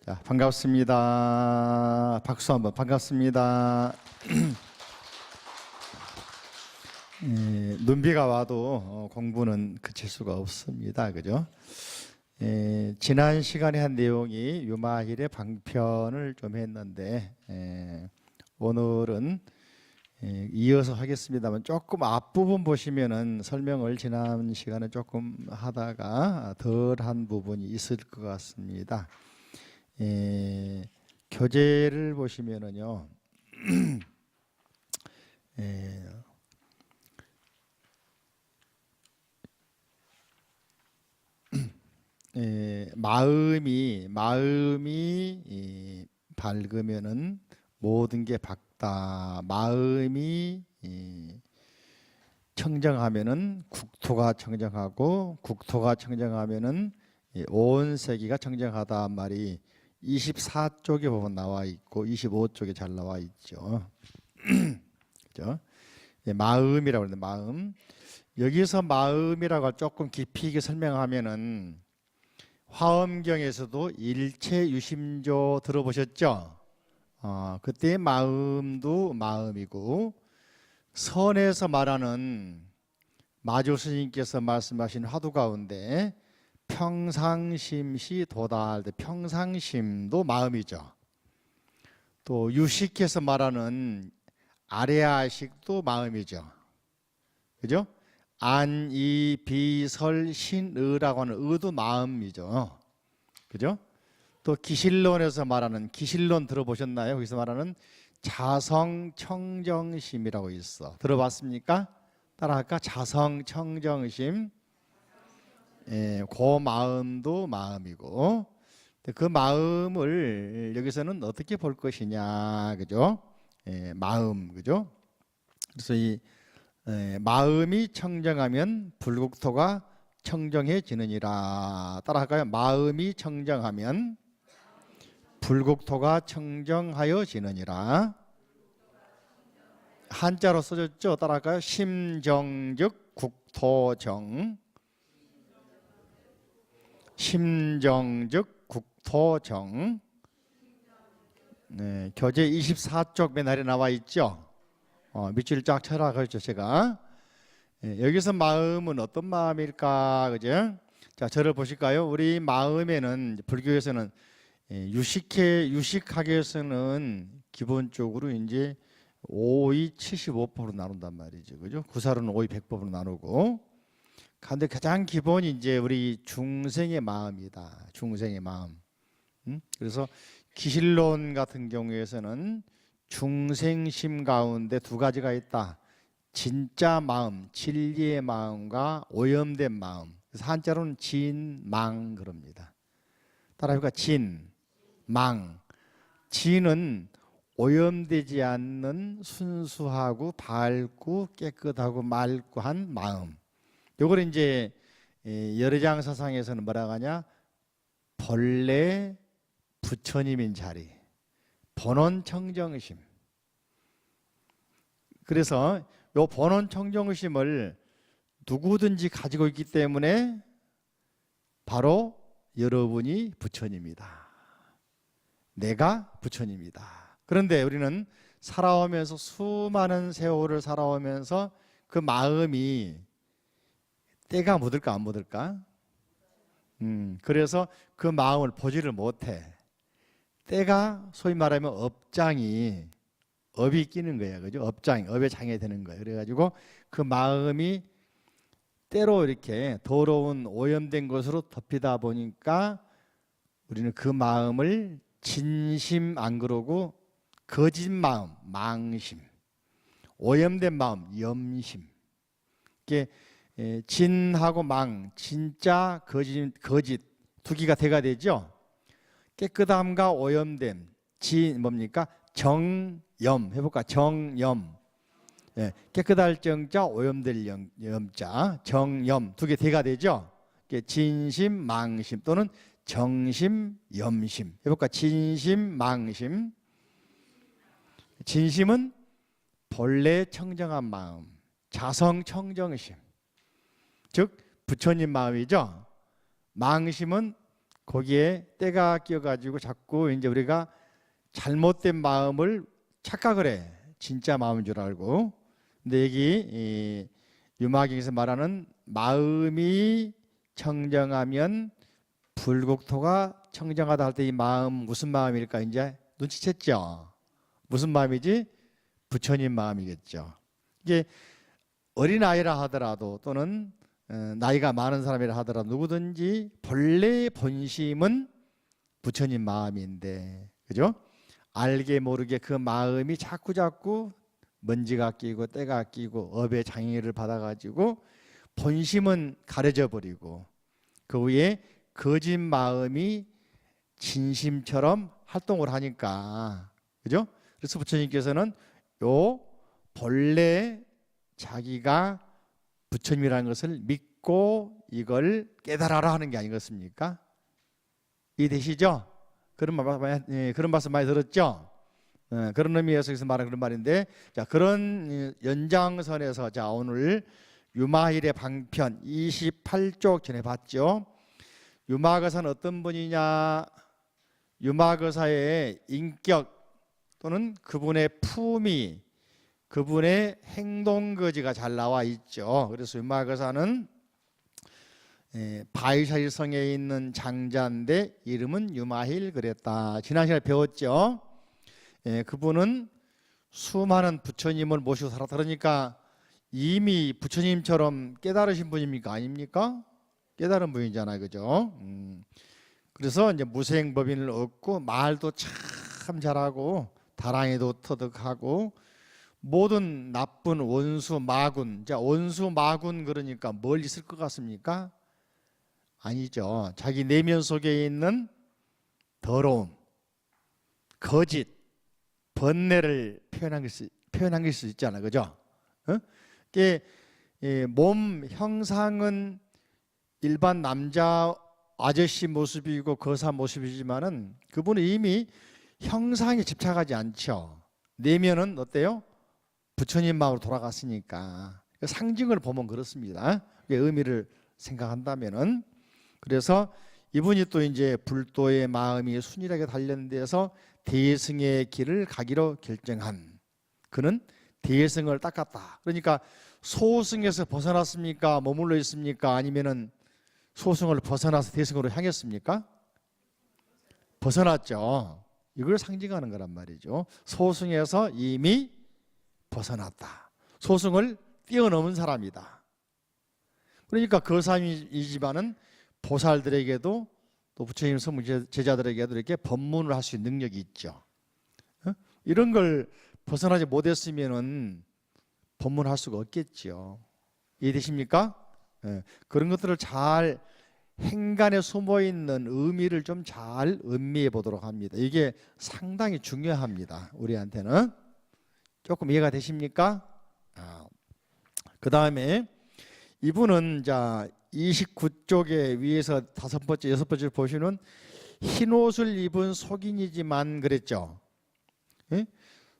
자, 반갑습니다. 박수 한번. 반갑습니다. 눈비가 와도 공부는 그칠 수가 없습니다. 그죠? 지난 시간에 한 내용이 유마힐의 방편을 좀 했는데 오늘은 이어서 하겠습니다만 조금 앞부분 보시면은 설명을 지난 시간에 조금 하다가 덜한 부분이 있을 것 같습니다. 교재를 보시면은요, 마음이 밝으면은 모든 게 밝다. 마음이 청정하면은 국토가 청정하고, 국토가 청정하면은 온 세계가 청정하다 말이 24쪽에 보면 나와 있고 25쪽에 잘 나와 있죠. 그죠? 마음이라고 하는데 마음. 여기서 마음이라고 조금 깊이 있게 설명하면은 화엄경에서도 일체 유심조 들어보셨죠? 그때 마음도 마음이고, 선에서 말하는 마조 스님께서 말씀하신 화두 가운데 평상심시 도달, 평상심도 마음이죠. 또 유식해서 말하는 아레아식도 마음이죠. 그죠? 안, 이, 비, 설, 신, 의라고 하는 의도 마음이죠. 그죠? 또 기실론에서 말하는, 기실론 들어보셨나요? 거기서 말하는 자성청정심이라고 있어. 들어봤습니까? 따라할까? 자성청정심. 그 마음도 마음이고, 그 마음을 여기서는 어떻게 볼 것이냐, 그죠? 마음, 그죠? 그래서 이 마음이 청정하면 불국토가 청정해지느니라. 따라할까요? 마음이 청정하면 불국토가 청정하여지느니라. 한자로 써졌죠? 따라할까요? 심정즉 국토정. 심정즉 국토정. 교재 24쪽 맨 아래 나와 있죠. 밑줄 쫙 쳐라 그랬죠 제가. 여기서 마음은 어떤 마음일까, 그죠? 자, 저를 보실까요? 우리 마음에는 불교에서는 유식학에서는 기본적으로 이제 5의 75%로 나눈단 말이죠, 그죠? 구사로는 5의 100%로 나누고. 근데 가장 기본이 이제 우리 중생의 마음이다. 중생의 마음. 그래서 기실론 같은 경우에서는 중생심 가운데 두 가지가 있다. 진짜 마음, 진리의 마음과 오염된 마음. 그래서 한자로는 진망 그럽니다. 따라해볼까? 진망. 진은 오염되지 않는 순수하고 밝고 깨끗하고 맑고 한 마음. 요걸 이제 열애장 사상에서는 뭐라고 하냐? 본래 부처님인 자리, 본원 청정심. 그래서 요 본원 청정심을 누구든지 가지고 있기 때문에 바로 여러분이 부처님이다. 내가 부처님이다. 그런데 우리는 살아오면서 수많은 세월을 살아오면서 그 마음이 때가 묻을까 안 묻을까? 그래서 그 마음을 보지를 못해. 때가 소위 말하면 업이 끼는 거예요. 그죠? 업에 장애되는 거예요. 그래가지고 그 마음이 때로 이렇게 더러운 오염된 것으로 덮이다 보니까 우리는 그 마음을 진심 안 그러고 거짓 마음, 망심, 오염된 마음, 염심. 이게 진하고 망, 진짜, 거짓 두 개가 대가 되죠. 깨끗함과 오염됨, 뭡니까? 정염 해볼까? 정염. 깨끗할 정자, 오염될 염자, 정염 두 개 대가 되죠. 진심, 망심 또는 정심, 염심 해볼까? 진심, 망심. 진심은 본래 청정한 마음, 자성 청정심. 즉 부처님 마음이죠. 망심은 거기에 때가 끼어가지고 자꾸 이제 우리가 잘못된 마음을 착각을 해. 진짜 마음인 줄 알고. 근데 여기 유마경에서 말하는 마음이 청정하면 불국토가 청정하다 할 때 이 마음 무슨 마음일까? 이제 눈치챘죠. 무슨 마음이지? 부처님 마음이겠죠. 이게 어린아이라 하더라도 또는 나이가 많은 사람이라 하더라도 누구든지 본래 본심은 부처님 마음인데, 그죠? 알게 모르게 그 마음이 자꾸 먼지가 끼고 때가 끼고 업의 장애를 받아가지고 본심은 가려져 버리고 그 위에 거짓 마음이 진심처럼 활동을 하니까, 그죠? 그래서 부처님께서는 요 본래 자기가 부처님이라는 것을 믿고 이걸 깨달아라 하는 게 아니겠습니까? 이해되시죠? 그런 말씀 많이 들었죠? 그런 의미에서 말하는 그런 말인데, 자, 그런 연장선에서 자, 오늘 유마일의 방편 28쪽 전해봤죠. 유마거사는 어떤 분이냐? 유마거사의 인격 또는 그분의 품위, 그분의 행동거지가 잘 나와 있죠. 그래서 유마거사는 바이샤일성에 있는 장자인데 이름은 유마힐 그랬다. 지난 시간에 배웠죠. 그분은 수많은 부처님을 모시고 살았다. 그러니까 이미 부처님처럼 깨달으신 분입니까? 아닙니까? 깨달은 분이잖아요, 그죠? 그래서 이제 무생법인을 얻고 말도 참 잘하고 다랑이도 터득하고 모든 나쁜 원수 마군, 자, 원수 마군 그러니까 뭘 있을 것 같습니까? 아니죠. 자기 내면 속에 있는 더러움, 거짓, 번뇌를 표현한 걸 수 있잖아, 그죠? 몸 형상은 일반 남자 아저씨 모습이고 거사 모습이지만은 그분은 이미 형상에 집착하지 않죠. 내면은 어때요? 부처님 마음으로 돌아갔으니까. 상징을 보면 그렇습니다. 의미를 생각한다면은. 그래서 이분이 또 이제 불도의 마음이 순일하게 단련된 데서 대승의 길을 가기로 결정한, 그는 대승을 닦았다. 그러니까 소승에서 벗어났습니까? 머물러 있습니까? 아니면은 소승을 벗어나서 대승으로 향했습니까? 벗어났죠. 이걸 상징하는 거란 말이죠. 소승에서 이미 벗어났다. 소승을 뛰어넘은 사람이다. 그러니까 거사이지만은 보살들에게도 또 부처님 성문 제자들에게도 이렇게 법문을 할 수 있는 능력이 있죠. 이런 걸 벗어나지 못했으면은 법문할 수가 없겠죠. 이해되십니까? 그런 것들을 잘 행간에 숨어 있는 의미를 좀 잘 음미해 보도록 합니다. 이게 상당히 중요합니다. 우리한테는. 조금 이해가 되십니까? 그 다음에 이분은 자 29쪽에 위에서 5번째, 6번째를 보시면 흰 옷을 입은 속인이지만 그랬죠. 예?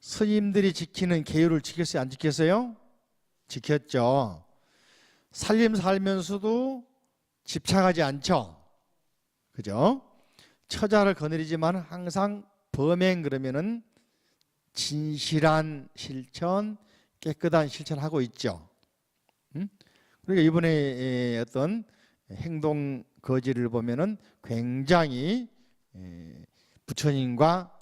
스님들이 지키는 계율을 지켰어요? 안 지켰어요? 지켰죠. 살면서도 집착하지 않죠. 그죠? 처자를 거느리지만 항상 범행 그러면은 진실한 실천, 깨끗한 실천하고 있죠. 그러니까 이번에 어떤 행동 거지를 보면은 굉장히 부처님과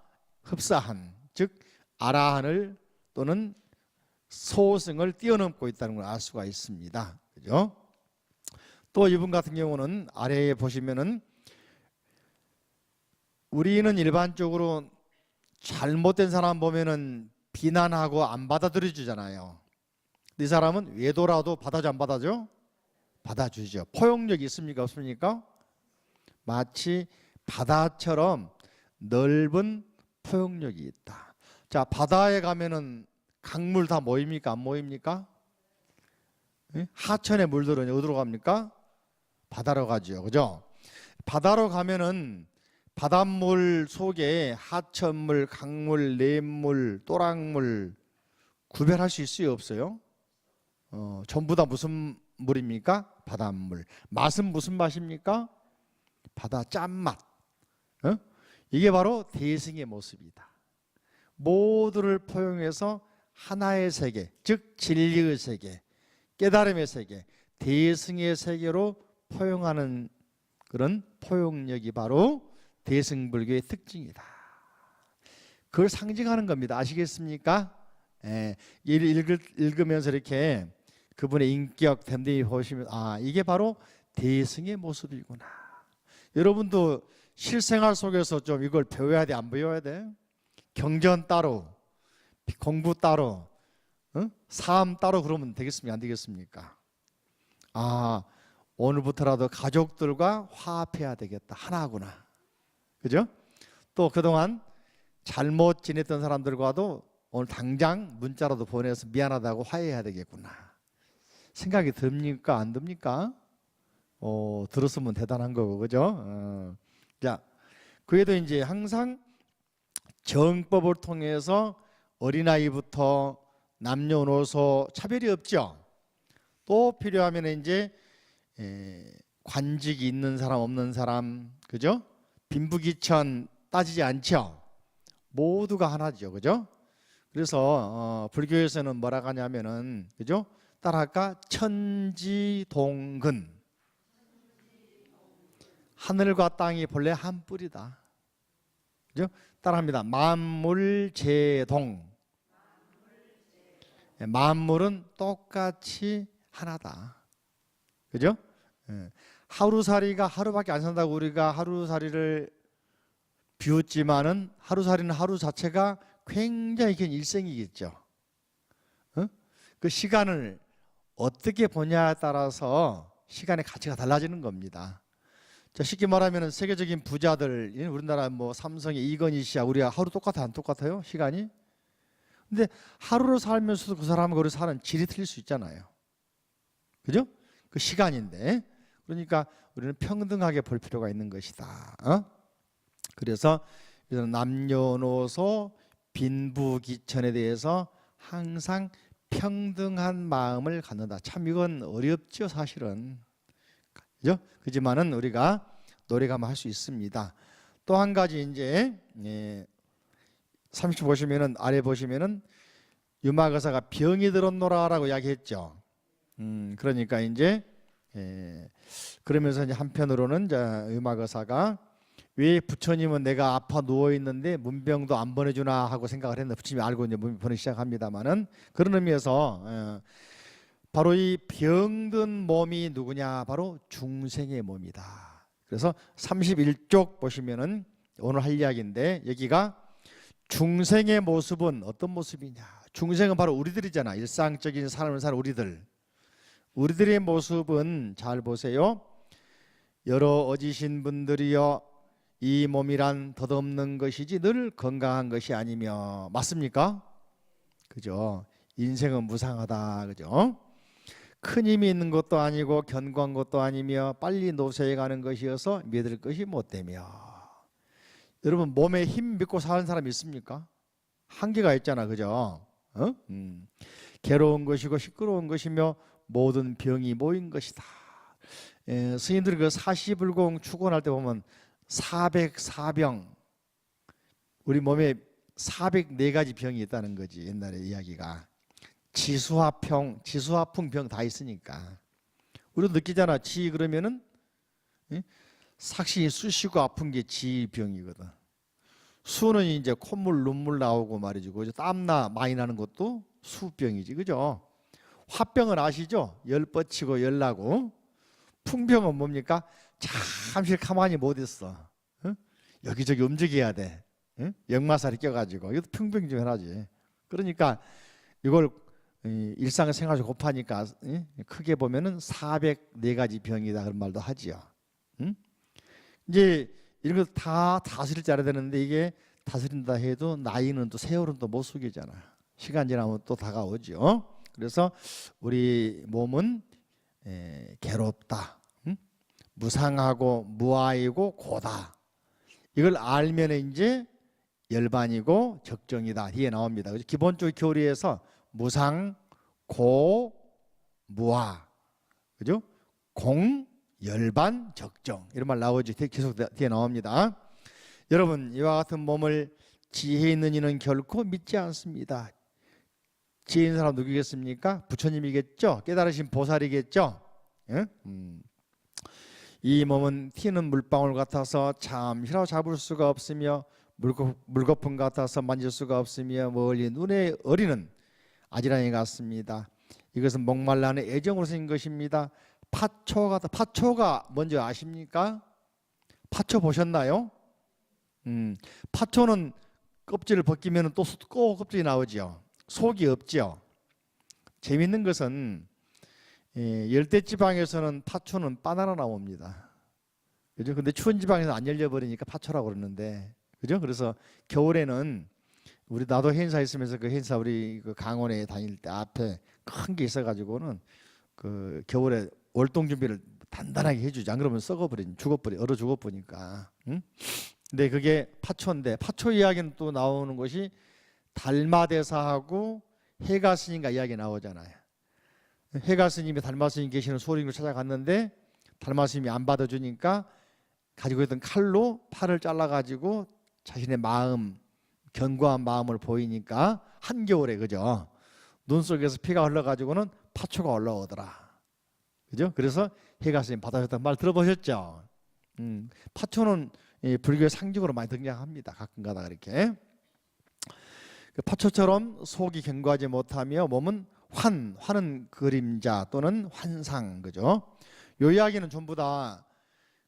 흡사한, 즉 아라한을 또는 소승을 뛰어넘고 있다는 걸 알 수가 있습니다. 그죠? 또 이분 같은 경우는 아래에 보시면은 우리는 일반적으로 잘못된 사람 보면은 비난하고 안 받아들여 주잖아요. 이 사람은 외도라도 받아줘 안 받아줘? 받아주죠. 포용력이 있습니까? 없습니까? 마치 바다처럼 넓은 포용력이 있다. 자, 바다에 가면은 강물 다 모입니까? 안 모입니까? 하천에 물들은 어디로 갑니까? 바다로 가죠. 그죠? 바다로 가면은 바닷물 속에 하천물, 강물, 냇물, 또랑물 구별할 수 있어요? 없어요? 전부 다 무슨 물입니까? 바닷물. 맛은 무슨 맛입니까? 바다 짠맛. 이게 바로 대승의 모습이다. 모두를 포용해서 하나의 세계, 즉 진리의 세계, 깨달음의 세계, 대승의 세계로 포용하는 그런 포용력이 바로 대승불교의 특징이다. 그걸 상징하는 겁니다. 아시겠습니까? 읽으면서 이렇게 그분의 인격 됨됨이 보시면 이게 바로 대승의 모습이구나. 여러분도 실생활 속에서 좀 이걸 배워야 돼, 안 배워야 돼? 경전 따로, 공부 따로, 삶 따로 그러면 되겠습니까? 안 되겠습니까? 오늘부터라도 가족들과 화합해야 되겠다. 하나구나. 그죠? 또 그동안 잘못 지냈던 사람들과도 오늘 당장 문자라도 보내서 미안하다고 화해해야 되겠구나. 생각이 듭니까? 안 듭니까? 들었으면 대단한 거고, 그죠? 자, 그에도 이제 항상 정법을 통해서 어린아이부터 남녀노소 차별이 없죠. 또 필요하면 이제 관직이 있는 사람 없는 사람, 그죠? 빈부귀천 따지지 않죠. 모두가 하나죠, 그죠? 그래서 불교에서는 뭐라고 하냐면은, 그죠? 따라할까? 천지동근. 하늘과 땅이 본래 한 뿌리다. 그죠? 따라합니다. 만물제동. 만물은 똑같이 하나다. 그죠? 하루살이가 하루밖에 안 산다고 우리가 하루살이를 비웃지만은 하루살이는 하루 자체가 굉장히 긴 일생이겠죠. 그 시간을 어떻게 보냐에 따라서 시간의 가치가 달라지는 겁니다. 자, 쉽게 말하면 세계적인 부자들, 우리나라 뭐 삼성의 이건희 씨야 우리가 하루 똑같아 안 똑같아요? 시간이? 근데 하루를 살면서도 그 사람과 우리 사는 질이 틀릴 수 있잖아요. 그죠? 그 시간인데. 그러니까 우리는 평등하게 볼 필요가 있는 것이다. 그래서 남녀노소 빈부귀천에 대해서 항상 평등한 마음을 갖는다. 참 이건 어렵죠, 사실은. 그죠? 그지만은 우리가 노력하면 할 수 있습니다. 또 한 가지 이제 30초 보시면은 아래 보시면은 유마거사가 병이 들었노라라고 이야기했죠. 그러니까 이제 그러면서 이제 한편으로는 유마거사가 왜 부처님은 내가 아파 누워 있는데 문병도 안 보내주나 하고 생각을 했는데 부처님이 알고 이제 문병 보내기 시작합니다만은 그런 의미에서 바로 이 병든 몸이 누구냐? 바로 중생의 몸이다. 그래서 31쪽 보시면은 오늘 할 이야기인데 여기가 중생의 모습은 어떤 모습이냐? 중생은 바로 우리들이잖아. 일상적인 삶을 사는 우리들의 모습은 잘 보세요. 여러 어지신 분들이여 이 몸이란 덧없는 것이지 늘 건강한 것이 아니며 맞습니까? 그죠? 인생은 무상하다. 그죠? 큰 힘이 있는 것도 아니고 견고한 것도 아니며 빨리 노쇠해 가는 것이어서 믿을 것이 못되며. 여러분 몸에 힘 믿고 사는 사람 있습니까? 한계가 있잖아. 그죠? 괴로운 것이고 시끄러운 것이며 모든 병이 모인 것이다. 스님들이 그 사시불공 축원할 때 보면 404병 우리 몸에 404가지 병이 있다는 거지. 옛날에 이야기가 지수화풍 병 다 있으니까 우리도 느끼잖아. 지 그러면은 삭신이 쑤시고 아픈 게 지병이거든. 수는 이제 콧물 눈물 나오고 말이지. 그죠? 땀나 많이 나는 것도 수병이지. 그죠? 화병은 아시죠? 열 뻗치고 열 나고. 풍병은 뭡니까? 잠시 가만히 못 있어. 여기저기 움직여야 돼. 역마살이 껴가지고. 이것도 풍병 중 하나지. 그러니까 이걸 일상생활에서 곱하니까 크게 보면은 404가지 병이다 그런 말도 하지요. 이제 이런 거 다 다스릴 줄 알아야 되는데 이게 다스린다 해도 나이는 또 세월은 또 못 속이잖아. 시간 지나면 또 다가오죠. 그래서 우리 몸은 괴롭다, 무상하고 무아이고 고다. 이걸 알면 이제 열반이고 적정이다. 뒤에 나옵니다. 기본적 교리에서 무상, 고, 무아, 그죠? 공, 열반 적정 이런 말 나오죠. 계속 뒤에 나옵니다. 여러분 이와 같은 몸을 지혜 있는 이는 결코 믿지 않습니다. 지혜 있는 사람 누구겠습니까? 부처님이겠죠. 깨달으신 보살이겠죠. 예? 이 몸은 튀는 물방울 같아서 잠시라도 잡을 수가 없으며 물거품 같아서 만질 수가 없으며 멀리 눈에 어리는 아지랑이 같습니다. 이것은 목말라는 애정으로 생긴 것입니다. 파초가 뭔지 아십니까? 파초 보셨나요? 파초는 껍질을 벗기면 또 껍질이 나오죠. 속이 없죠. 재밌는 것은 열대지방에서는 파초는 바나나 나옵니다. 그죠? 근데 추운 지방에서 안 열려버리니까 파초라고 그러는데, 그죠? 그래서 겨울에는 나도 행사 있으면서 그 행사 우리 그 강원에 다닐 때 앞에 큰 게 있어가지고는 그 겨울에 월동 준비를 단단하게 해주지. 안 그러면 얼어 죽어버리니까. 응? 근데 그게 파초인데, 파초 이야기는 또 나오는 것이 달마대사하고 해가 스님과 이야기 나오잖아요. 해가 스님이 달마 스님 계시는 소림을 찾아갔는데 달마 스님이 안 받아주니까 가지고 있던 칼로 팔을 잘라가지고 자신의 마음, 견고한 마음을 보이니까 한겨울에, 그죠? 눈 속에서 피가 흘러가지고는 파초가 올라오더라. 그죠? 그래서 해가 스님 받아줬다는 말 들어보셨죠? 파초는 불교의 상징으로 많이 등장합니다. 가끔가다 이렇게. 파초처럼 속이 견고하지 못하며 몸은 환은 그림자 또는 환상, 그죠? 요 이야기는 전부 다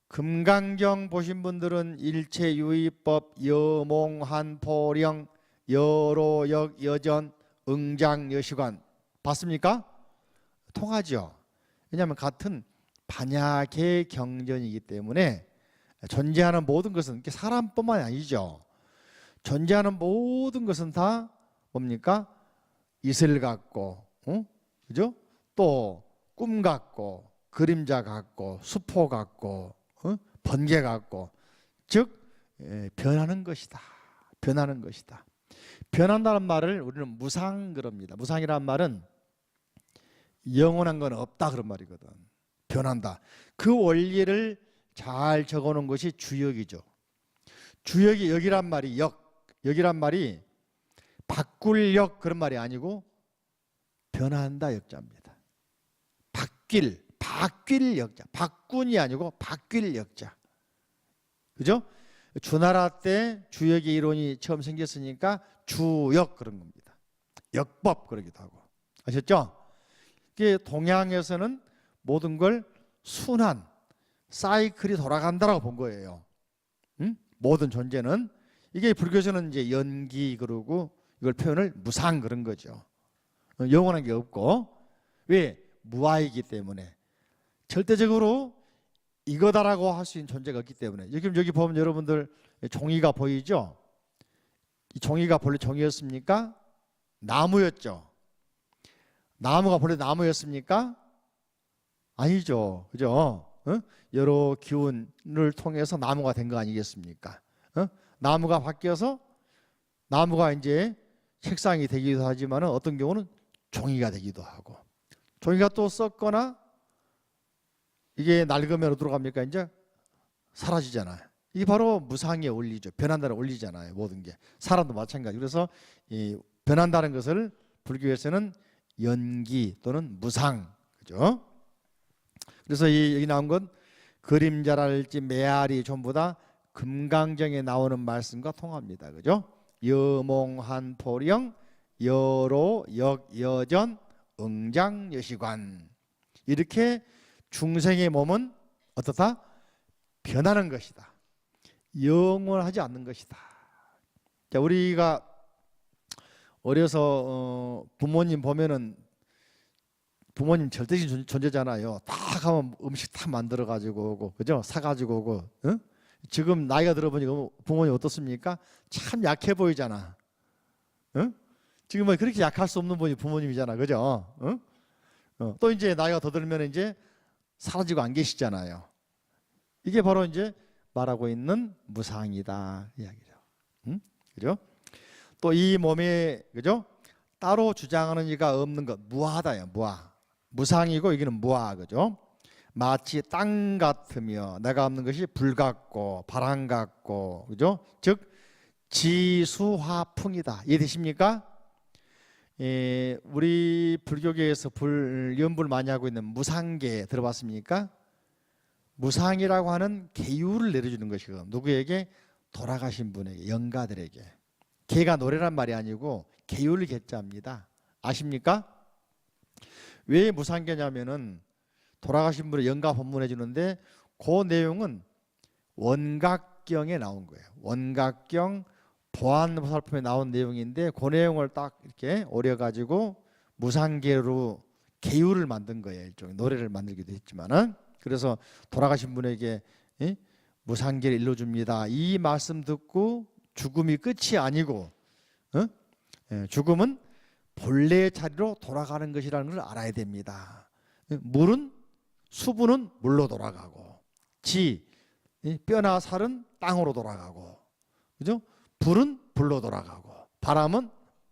금강경 보신 분들은 일체유의법, 여몽한 포령, 여로역 여전, 응장 여시관 봤습니까? 통하죠. 왜냐하면 같은 반야계 경전이기 때문에 존재하는 모든 것은 사람뿐만이 아니죠. 존재하는 모든 것은 다 뭡니까? 이슬 같고, 그죠? 또 꿈 같고, 그림자 같고, 수포 같고, 번개 같고, 즉 변하는 것이다. 변하는 것이다. 변한다는 말을 우리는 무상 그럽니다. 무상이란 말은 영원한 건 없다 그런 말이거든. 변한다. 그 원리를 잘 적어놓은 것이 주역이죠. 주역이 역이란 말이 역이란 말이 바꿀 역 그런 말이 아니고 변한다 역자입니다. 바뀔 역자. 바꾼이 아니고 바뀔 역자. 그죠? 주나라 때 주역의 이론이 처음 생겼으니까 주역 그런 겁니다. 역법 그러기도 하고. 아셨죠? 이게 동양에서는 모든 걸 순환, 사이클이 돌아간다라고 본 거예요. 모든 존재는. 이게 불교에서는 이제 연기 그러고 이걸 표현을 무상 그런 거죠. 영원한 게 없고. 왜? 무아이기 때문에. 절대적으로 이거다라고 할 수 있는 존재가 없기 때문에. 여기 보면 여러분들 종이가 보이죠? 이 종이가 본래 종이였습니까? 나무였죠. 나무가 본래 나무였습니까? 아니죠. 그죠? 여러 기운을 통해서 나무가 된 거 아니겠습니까? 나무가 바뀌어서 나무가 이제 책상이 되기도 하지만 어떤 경우는 종이가 되기도 하고, 종이가 또 썩거나 이게 낡으면 어디로 갑니까? 이제 사라지잖아요. 이게 바로 무상의 원리죠. 변한다는 원리잖아요. 모든 게. 사람도 마찬가지. 그래서 이 변한다는 것을 불교에서는 연기 또는 무상, 그죠? 그래서 여기 나온 건 그림자랄지 메아리 전부 다 금강경에 나오는 말씀과 통합니다. 그죠? 여몽한 포령, 여로 역 여전, 응장 여시관. 이렇게 중생의 몸은 어떻다? 변하는 것이다. 영원하지 않는 것이다. 자, 우리가 어려서 부모님 보면은 부모님 절대적인 존재잖아요. 딱 하면 음식 다 만들어 가지고 오고, 그죠? 사 가지고 오고. 응? 지금 나이가 들어보니까 부모님 어떻습니까? 참 약해 보이잖아. 응? 지금 뭐 그렇게 약할 수 없는 분이 부모님이잖아, 그죠? 응? 또 이제 나이가 더 들면 이제 사라지고 안 계시잖아요. 이게 바로 이제 말하고 있는 무상이다 이야기죠. 응? 그죠? 또 이 몸에, 그죠? 따로 주장하는 이가 없는 것, 무아다요, 무아. 무상이고 여기는 무아, 그죠? 마치 땅 같으며 내가 없는 것이 불 같고 바람 같고, 그죠? 즉 지수화풍이다. 이해되십니까? 우리 불교계에서 연불 많이 하고 있는 무상계 들어봤습니까? 무상이라고 하는 계율을 내려주는 것이고, 누구에게? 돌아가신 분에게, 영가들에게. 계가 노래란 말이 아니고 계율을 계자입니다. 아십니까? 왜 무상계냐면은 돌아가신 분의 영가 법문해 주는데, 그 내용은 원각경에 나온 거예요. 원각경 보안보살품에 나온 내용인데, 그 내용을 딱 이렇게 오려가지고 무상계로 계율을 만든 거예요. 일종의 노래를 만들기도 했지만은. 그래서 돌아가신 분에게 무상계를 일러줍니다. 이 말씀 듣고 죽음이 끝이 아니고, 죽음은 본래의 자리로 돌아가는 것이라는 걸 알아야 됩니다. 물은, 수분은 물로 돌아가고, 뼈나 살은 땅으로 돌아가고, 그죠? 불은 불로 돌아가고, 바람은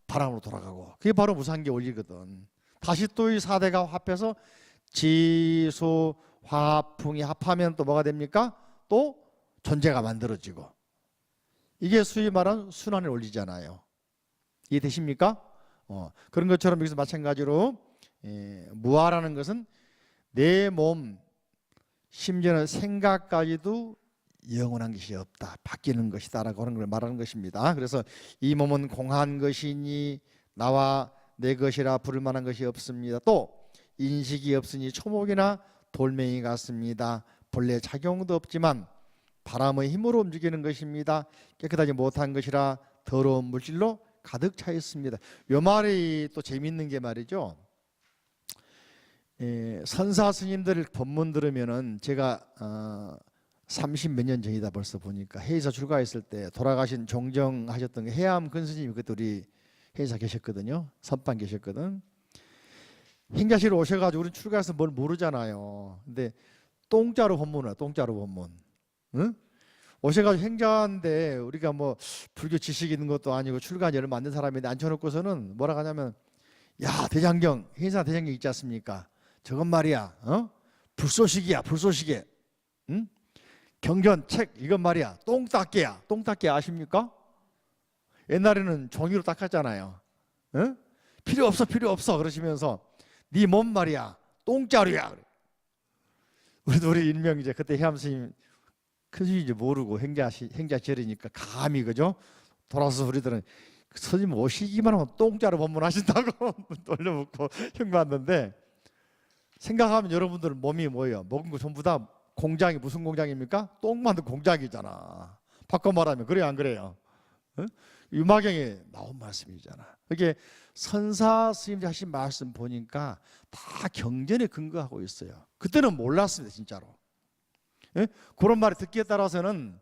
바람으로 돌아가고. 그게 바로 무상계 원리거든. 다시 또 이 사대가 합해서 지수 화풍이 합하면 또 뭐가 됩니까? 또 존재가 만들어지고. 이게 소위 말하는 순환의 원리잖아요. 이해되십니까? 그런 것처럼 여기서 마찬가지로 무아라는 것은 내 몸, 심지어는 생각까지도 영원한 것이 없다, 바뀌는 것이다 라고 하는 걸 말하는 것입니다. 그래서 이 몸은 공한 것이니 나와 내 것이라 부를 만한 것이 없습니다. 또 인식이 없으니 초목이나 돌멩이 같습니다. 본래 작용도 없지만 바람의 힘으로 움직이는 것입니다. 깨끗하지 못한 것이라 더러운 물질로 가득 차 있습니다. 이 말이 또 재미있는 게 말이죠. 선사 스님들 법문 들으면은, 제가 30몇 년 전이다 벌써 보니까, 해의사 출가했을 때 돌아가신 종정하셨던 해암 근스님이 그때 우리 해의사 계셨거든요. 선방 계셨거든. 행자실 오셔가지고 우리 출가해서 뭘 모르잖아요. 근데 똥자로 법문을, 똥자로 법문. 응? 오셔가지고 행자인데, 우리가 뭐 불교 지식 있는 것도 아니고 출가한 열을 만든 사람인데 앉혀놓고서는 뭐라 하냐면, 야 대장경, 해의사 대장경 있지 않습니까? 저건 말이야, 불쏘시개야, 불쏘시개. 응? 경전 책 이건 말이야 똥닦개야. 똥닦개 아십니까? 옛날에는 종이로 닦았잖아요. 응? 필요 없어 필요 없어 그러시면서 네 몸 말이야 똥자루야. 우리 일명 이제 그때 해암 스님 큰 스님인지 모르고 행자절이니까 감히, 그죠? 돌아서 우리들은 스님 오시기만 하면 똥자루 법문하신다고 돌려묻고 흉봤는데, 생각하면 여러분들 몸이 뭐예요? 먹은 거 전부 다 공장이 무슨 공장입니까? 똥 만든 공장이잖아. 바꿔 말하면 그래요 안 그래요? 유마경에 나온 말씀이잖아. 이게 선사 스님이 하신 말씀 보니까 다 경전에 근거하고 있어요. 그때는 몰랐습니다 진짜로. 그런 말을 듣기에 따라서는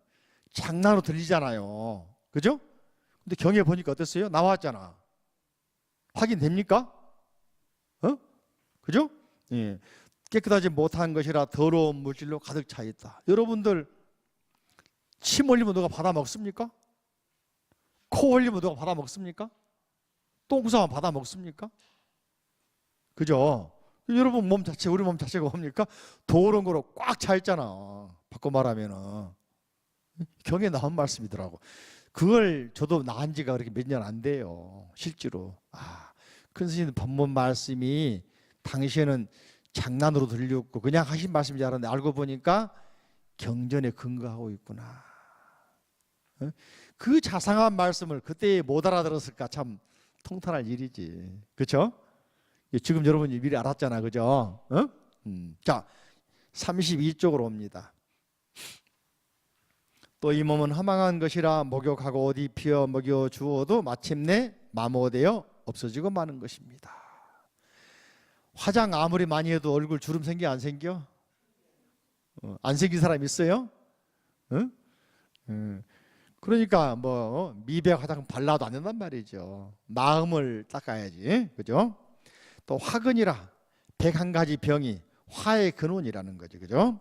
장난으로 들리잖아요. 그죠? 근데 경에 보니까 어땠어요? 나왔잖아. 확인됩니까? 그죠? 예. 깨끗하지 못한 것이라 더러운 물질로 가득 차 있다. 여러분들 침 흘리면 누가 받아 먹습니까? 코 흘리면 누가 받아 먹습니까? 똥 싸면 받아 먹습니까? 그죠? 여러분 몸 자체, 우리 몸 자체가 뭡니까? 더러운 거로 꽉 차 있잖아. 바꿔 말하면은 경에 나온 말씀이더라고. 그걸 저도 나은 지가 그렇게 몇 년 안 돼요. 실제로. 큰 스님 법문 말씀이 당시에는 장난으로 들렸고 그냥 하신 말씀인 줄 알았는데, 알고 보니까 경전에 근거하고 있구나. 그 자상한 말씀을 그때 못 알아들었을까 참 통탄할 일이지. 그렇죠? 지금 여러분이 미리 알았잖아. 그죠? 자, 32쪽으로 옵니다. 또 이 몸은 허망한 것이라 목욕하고 옷 입혀 먹여 주어도 마침내 마모되어 없어지고 마는 것입니다. 화장 아무리 많이 해도 얼굴 주름 생겨 안 생겨? 안 생긴 사람 있어요? 그러니까 뭐 미백 화장 발라도 안 된단 말이죠. 마음을 닦아야지. 그죠? 또 화근이라 101가지 병이 화의 근원이라는 거죠. 그죠?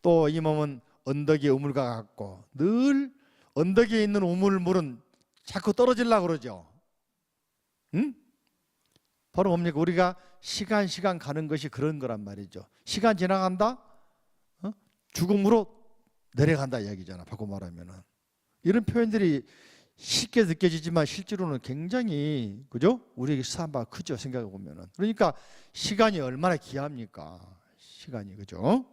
또 이 몸은 언덕의 우물과 같고, 늘 언덕에 있는 우물물은 자꾸 떨어지려고 그러죠. 응? 바로 뭡니까? 우리가 시간 가는 것이 그런 거란 말이죠. 시간 지나간다? 죽음으로 내려간다 이야기잖아. 바꿔 말하면은 이런 표현들이 쉽게 느껴지지만 실제로는 굉장히 그죠? 우리에게 시사한 바가 크죠. 생각해 보면은. 그러니까 시간이 얼마나 귀합니까? 시간이 그죠?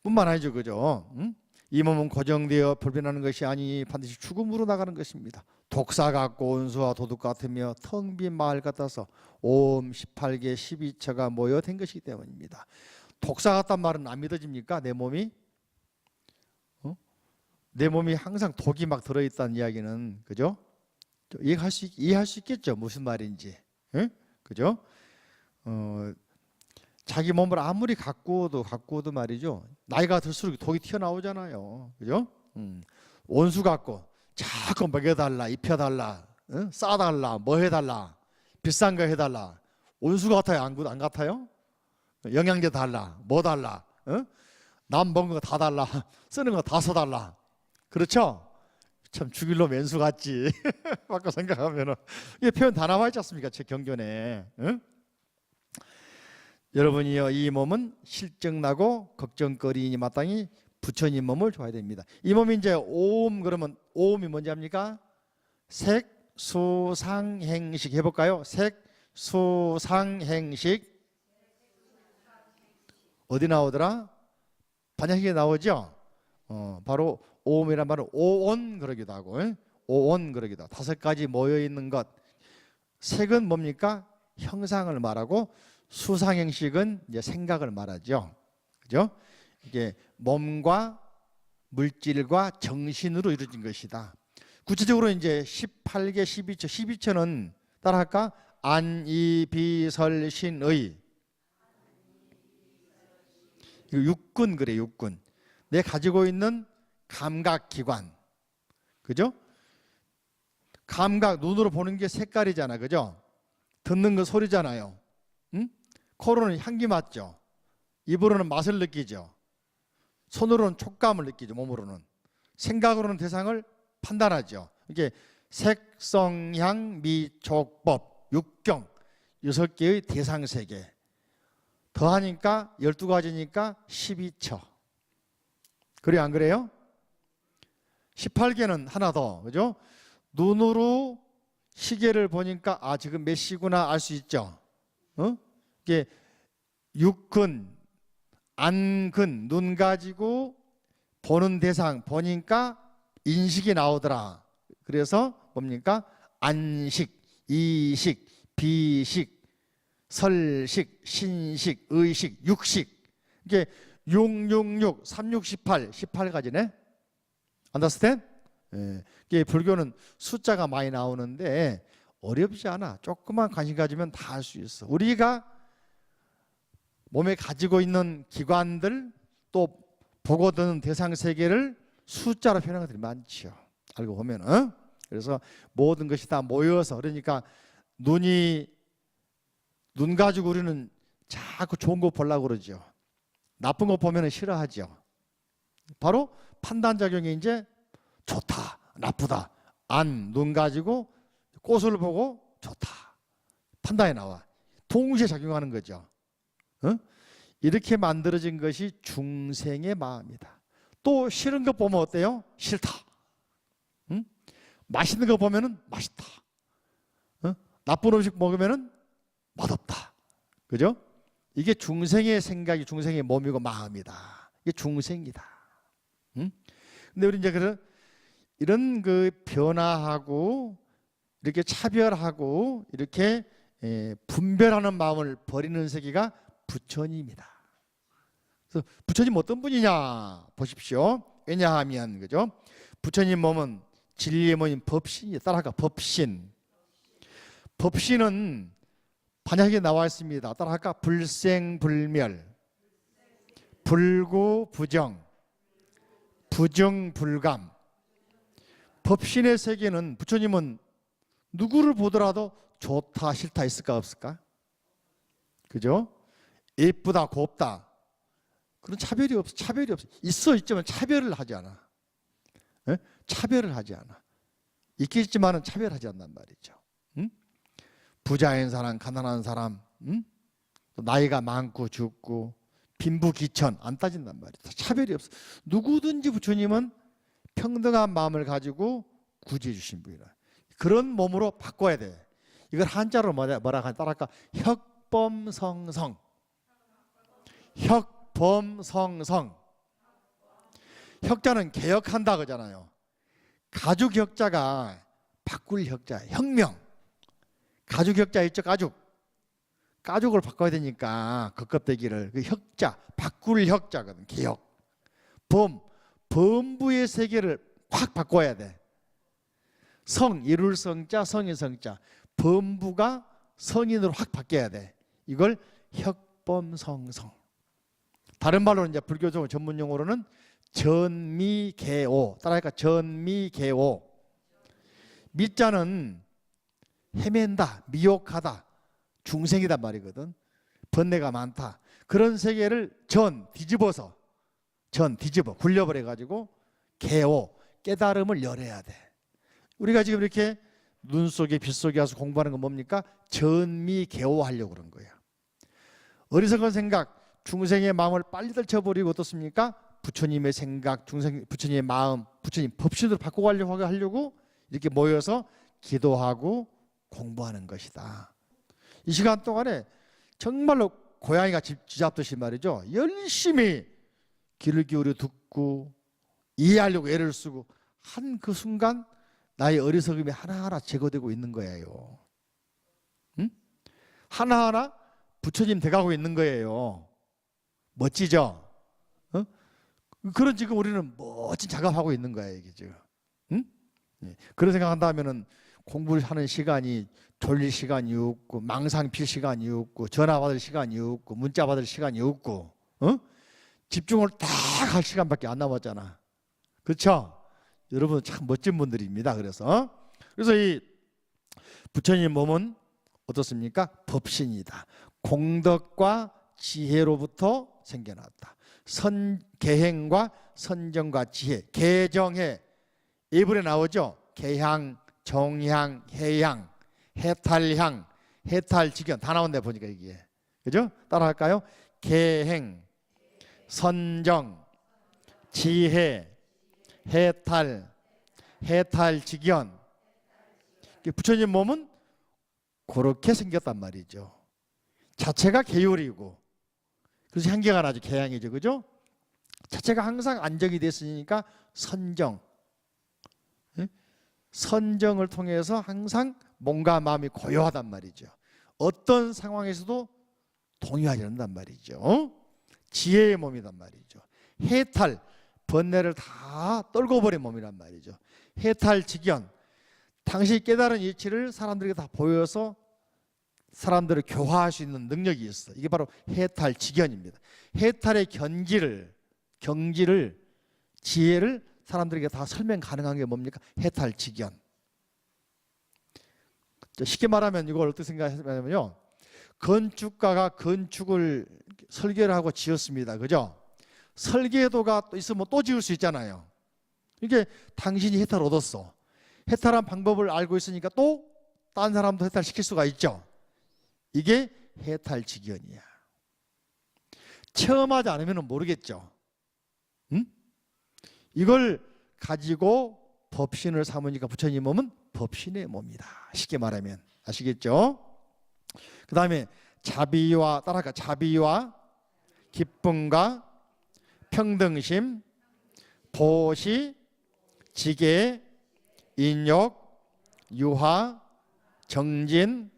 뿐만 아니죠, 그죠? 응? 이 몸은 고정되어 불변하는 것이 아니 반드시 죽음으로 나가는 것입니다. 독사 같고 온수와 도둑 같으며 텅 빈 마을 같아서 오음 18개 12처가 모여 된 것이기 때문입니다. 독사 같단 말은 안 믿어집니까? 내 몸이? 내 몸이 항상 독이 막 들어있다는 이야기는 그죠? 이해할 수 있겠죠? 무슨 말인지. 응? 그죠? 자기 몸을 아무리 가꾸어도 말이죠. 나이가 들수록 독이 튀어나오잖아요. 그죠? 온수 같고 자꾸 먹여달라, 입혀달라, 응? 싸달라, 뭐 해달라, 비싼 거 해달라. 온수 같아요? 안 같아요? 영양제 달라, 뭐 달라, 응? 남 먹은 거 다 달라, 쓰는 거 다 써달라. 그렇죠? 참 죽일 놈 왼수 같지. 바꿔 생각하면은 이 표현 다 나와 있지 않습니까? 제 경전에. 응? 여러분이여 이 몸은 실증나고 걱정거리니 마땅히 부처님 몸을 좋아야 됩니다. 이 몸이 이제 오음 그러면 오음이 뭔지 압니까? 색수상행식 해볼까요? 색수상행식 어디 나오더라? 반야식에 나오죠. 바로 오음이란 말은 오온 그러기도 하고 오온 그러기도 하고 5가지 모여 있는 것. 색은 뭡니까? 형상을 말하고 수상행식은 이제 생각을 말하죠. 그죠? 이게 몸과 물질과 정신으로 이루어진 것이다. 구체적으로 이제 18개 12처 12처는 따라할까? 안이비설신의 육군 그래 육군. 내 가지고 있는 감각기관. 그죠? 감각 눈으로 보는 게 색깔이잖아. 그죠? 듣는 건 소리잖아요. 응? 코로는 향기 맡죠. 입으로는 맛을 느끼죠. 손으로는 촉감을 느끼죠. 몸으로는. 생각으로는 대상을 판단하죠. 이게 색성향 미촉법 육경 6개의 대상세계 더하니까 12가지니까 12처. 그래요 안 그래요? 18개는 하나 더. 그죠? 눈으로 시계를 보니까 아 지금 몇 시구나 알 수 있죠. 이게 육근, 안근, 눈 가지고 보는 대상 보니까 인식이 나오더라. 그래서 뭡니까? 안식, 이식, 비식, 설식, 신식, 의식, 육식. 이게 666, 3618, 18가지네. Understand? 예. 이게 불교는 숫자가 많이 나오는데 어렵지 않아. 조금만 관심 가지면 다 할 수 있어. 우리가 몸에 가지고 있는 기관들 또 보고 듣는 대상 세계를 숫자로 표현하는 것들이 많죠. 알고 보면은. 그래서 모든 것이 다 모여서 그러니까 눈 가지고 우리는 자꾸 좋은 거 보려고 그러죠. 나쁜 거 보면은 싫어하죠. 바로 판단작용이 이제 좋다, 나쁘다. 눈 가지고 꽃을 보고 좋다. 판단이 나와. 동시에 작용하는 거죠. 이렇게 만들어진 것이 중생의 마음이다. 또 싫은 거 보면 어때요? 싫다. 맛있는 거 보면은 맛있다. 나쁜 음식 먹으면은 맛없다. 그죠? 이게 중생의 생각이 중생의 몸이고 마음이다. 이게 중생이다. 근데 우리 이제 이런 그 변화하고 이렇게 차별하고 이렇게 분별하는 마음을 버리는 세계가 부처님이다. 그래서 부처님 어떤 분이냐 보십시오. 왜냐하면 그죠? 부처님 몸은 진리의 몸인 법신이 따라할까? 법신. 법신은 반야식에 나와 있습니다. 따라할까? 불생불멸, 불구부정, 부정불감. 법신의 세계는 부처님은 누구를 보더라도 좋다 싫다 있을까 없을까? 그죠? 예쁘다 곱다 그런 차별이 없어. 차별이 없어. 있지만 차별을 하지 않아. 에? 차별을 하지 않아. 있겠지만은 차별하지 않단 말이죠. 부자인 사람, 가난한 사람, 또 나이가 많고 죽고 빈부귀천 안 따진단 말이에요. 차별이 없어. 누구든지 부처님은 평등한 마음을 가지고 구제해 주신 분이라. 그런 몸으로 바꿔야 돼. 이걸 한자로 뭐라 따랄까? 혁범성성. 혁범성성. 혁자는 개혁한다 그러잖아요. 가죽 혁자가 바꿀 혁자, 혁명. 가죽 혁자 있죠, 가죽. 가죽을 바꿔야 되니까 겉껍데기를 그 혁자, 바꿀 혁자거든. 개혁. 범부의 세계를 확 바꿔야 돼. 성, 이룰 성자, 성인 성자. 범부가 성인으로 확 바뀌어야 돼. 이걸 혁범성성. 다른 말로는 이제 불교적 전문 용어로는 전미개오. 따라하니까 전미개오. 미자는 헤맨다, 미혹하다, 중생이단 말이거든. 번뇌가 많다. 그런 세계를 뒤집어 굴려버려 가지고 개오, 깨달음을 열어야 돼. 우리가 지금 이렇게 눈 속에 빛 속에 와서 공부하는 건 뭡니까? 전미개오 하려고 그런 거예요. 어리석은 생각, 중생의 마음을 빨리 떨쳐버리고 어떻습니까? 부처님의 생각, 부처님의 마음, 부처님 법신으로 바꿔가려고 하려고 이렇게 모여서 기도하고 공부하는 것이다. 이 시간 동안에 정말로 고양이가 쥐잡듯이 말이죠. 열심히 귀를 기울여 듣고 이해하려고 애를 쓰고 한 그 순간 나의 어리석음이 하나하나 제거되고 있는 거예요. 응? 하나하나 부처님 돼가고 있는 거예요. 멋지죠? 어? 그런 지금 우리는 멋진 작업하고 있는 거예요, 이게 지금. 응? 예. 그런 생각한다면은 공부를 하는 시간이 졸릴 시간이 없고 망상 필 시간이 없고 전화 받을 시간이 없고 문자 받을 시간이 없고 집중을 딱 할 시간밖에 안 남았잖아. 그렇죠? 여러분 참 멋진 분들입니다. 그래서 이 부처님 몸은 어떻습니까? 법신이다. 공덕과 지혜로부터 생겨났다. 개행과 선정과 지혜. 개정해 예불에 나오죠. 개향, 정향, 해향, 해탈향, 해탈직연 다 나온다 보니까 이게. 그죠? 따라할까요? 개행, 선정, 지혜, 해탈, 해탈직연. 부처님 몸은 그렇게 생겼단 말이죠. 자체가 계율이고 그래서 향기가 나죠. 개향이죠. 그죠? 자체가 항상 안정이 됐으니까 선정. 선정을 통해서 항상 몸과 마음이 고요하단 말이죠. 어떤 상황에서도 동요하지 않는단 말이죠. 지혜의 몸이란 말이죠. 해탈, 번뇌를 다 떨궈버린 몸이란 말이죠. 해탈직연, 당신이 깨달은 이치를 사람들에게 다 보여서 사람들을 교화할 수 있는 능력이 있어. 이게 바로 해탈직연입니다. 해탈의 경지를, 지혜를 사람들에게 다 설명 가능한 게 뭡니까? 해탈직연. 쉽게 말하면 이걸 어떻게 생각하냐면요. 건축가가 건축을 설계를 하고 지었습니다. 그죠? 설계도가 또 있으면 또 지을 수 있잖아요. 이게 당신이 해탈 얻었어. 해탈한 방법을 알고 있으니까 또 다른 사람도 해탈시킬 수가 있죠. 이게 해탈직연이야. 체험하지 않으면 모르겠죠. 응? 이걸 가지고 법신을 삼으니까 부처님 몸은 법신의 몸이다. 쉽게 말하면 아시겠죠? 그 다음에 자비와 따라가 자비와 기쁨과 평등심, 도시, 지계, 인욕, 유화, 정진,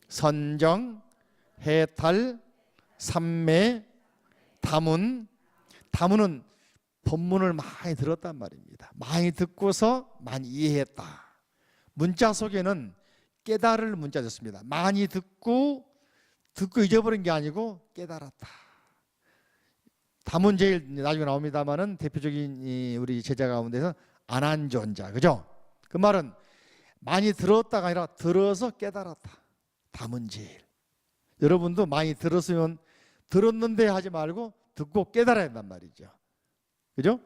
선정, 해탈, 삼매, 다문. 다문은 법문을 많이 들었단 말입니다. 많이 듣고서 많이 이해했다. 문자 속에는 깨달을 문자였습니다. 많이 듣고 잊어버린 게 아니고 깨달았다. 다문 제일 나중에 나옵니다만은 대표적인 우리 제자 가운데서 안한존자, 그죠? 그 말은 많이 들었다가 아니라 들어서 깨달았다. 다문 제일. 여러분도 많이 들었는데 하지 말고 듣고 깨달아야 한단 말이죠. 그죠?